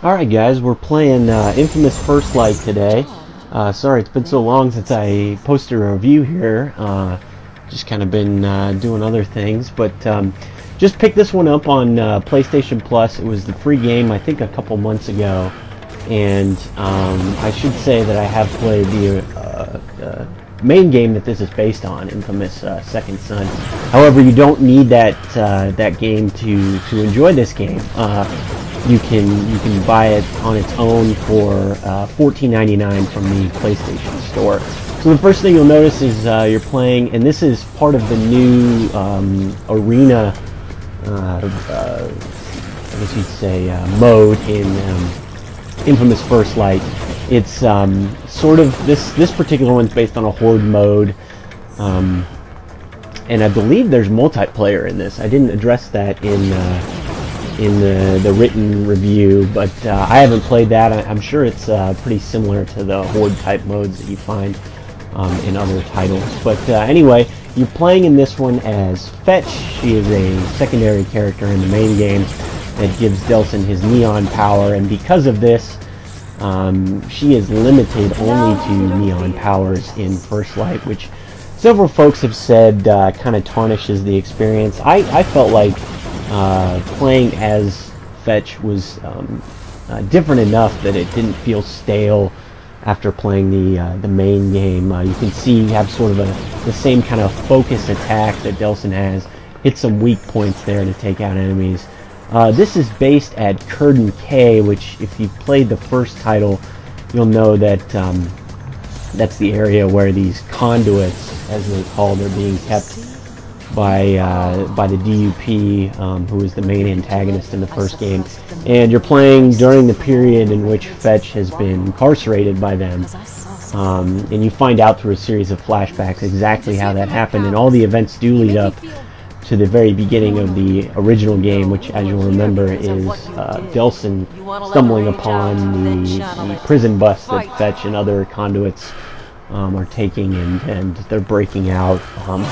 Alright guys, we're playing Infamous First Light today. Sorry it's been so long since I posted a review here. Just kind of been doing other things, but just picked this one up on PlayStation Plus. It was the free game I think a couple months ago, and I should say that I have played the main game that this is based on, Infamous Second Son. However, you don't need that game to enjoy this game. You can buy it on its own for $14.99 from the PlayStation Store. So the first thing you'll notice is you're playing, and this is part of the new arena, I guess you'd say, mode in Infamous First Light. It's sort of this particular one's based on a horde mode, and I believe there's multiplayer in this. I didn't address that in the written review, but I haven't played that. I'm sure it's pretty similar to the horde type modes that you find in other titles. But anyway, you're playing in this one as Fetch. She is a secondary character in the main game that gives Delsin his neon power, and because of this, she is limited only to neon powers in First Light, which several folks have said kind of tarnishes the experience. I felt like playing as Fetch was different enough that it didn't feel stale after playing the main game. You can see you have sort of the same kind of focus attack that Delsin has. Hit some weak points there to take out enemies. This is based at Curden Cay, which if you've played the first title, you'll know that that's the area where these conduits, as they're called, are being kept by the DUP, who is the main antagonist in the first game. And you're playing during the period in which Fetch has been incarcerated by them. And you find out through a series of flashbacks exactly how that happened, and all the events do lead up to the very beginning of the original game, which, as you'll remember, is Delsin stumbling upon the prison bus that Fetch and other conduits are taking, and they're breaking out, and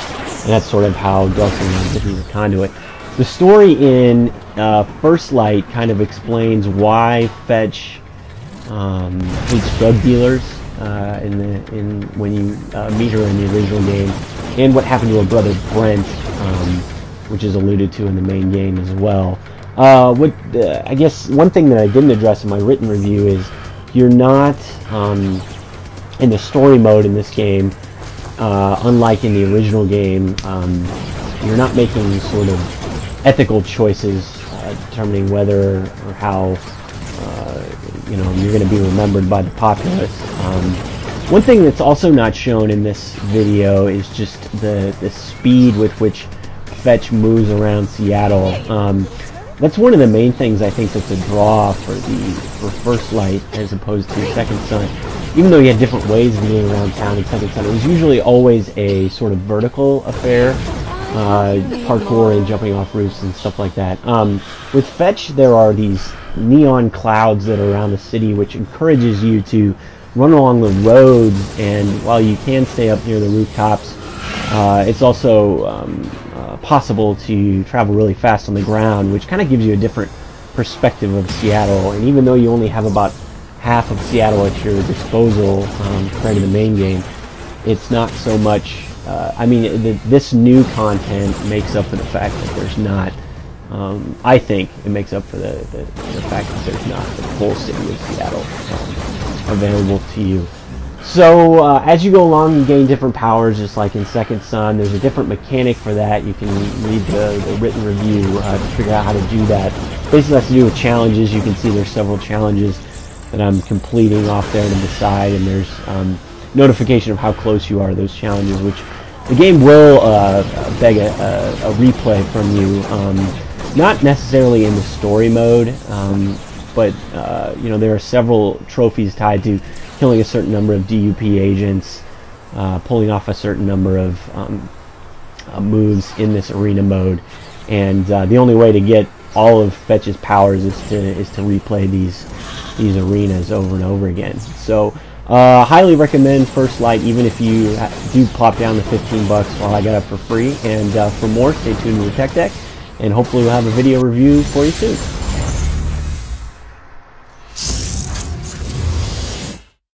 that's sort of how Delsin ends up being a conduit. The story in First Light kind of explains why Fetch hates drug dealers when you meet her in the original game, and what happened to her brother Brent, which is alluded to in the main game as well. I guess one thing that I didn't address in my written review is you're not in the story mode in this game, unlike in the original game. You're not making sort of ethical choices determining whether or how you're going to be remembered by the populace. One thing that's also not shown in this video is just the speed with which Fetch moves around Seattle. That's one of the main things I think that's a draw for First Light as opposed to Second Son. Even though you had different ways of moving around town in Second Son, it was usually always a sort of vertical affair, parkour and jumping off roofs and stuff like that. With Fetch, there are these neon clouds that are around the city, which encourages you to run along the roads, and while you can stay up near the rooftops, it's also possible to travel really fast on the ground, which kind of gives you a different perspective of Seattle. And even though you only have about half of Seattle at your disposal compared to the main game, it's not so much. This new content makes up for the fact that there's not. I think it makes up for the fact that there's not the full city of Seattle available to you. So as you go along, you gain different powers, just like in Second Son. There's a different mechanic for that. You can read the written review to figure out how to do that. Basically, it has to do with challenges. You can see there's several challenges that I'm completing off there to the side, and there's notification of how close you are to those challenges, which the game will beg a replay from you. Not necessarily in the story mode, but there are several trophies tied to killing a certain number of DUP agents, pulling off a certain number of moves in this arena mode, and the only way to get all of Fetch's powers is to replay these arenas over and over again. So highly recommend First Light, even if you do plop down the 15 bucks while I got it for free. And for more, stay tuned to the Tech Deck, and hopefully we'll have a video review for you soon.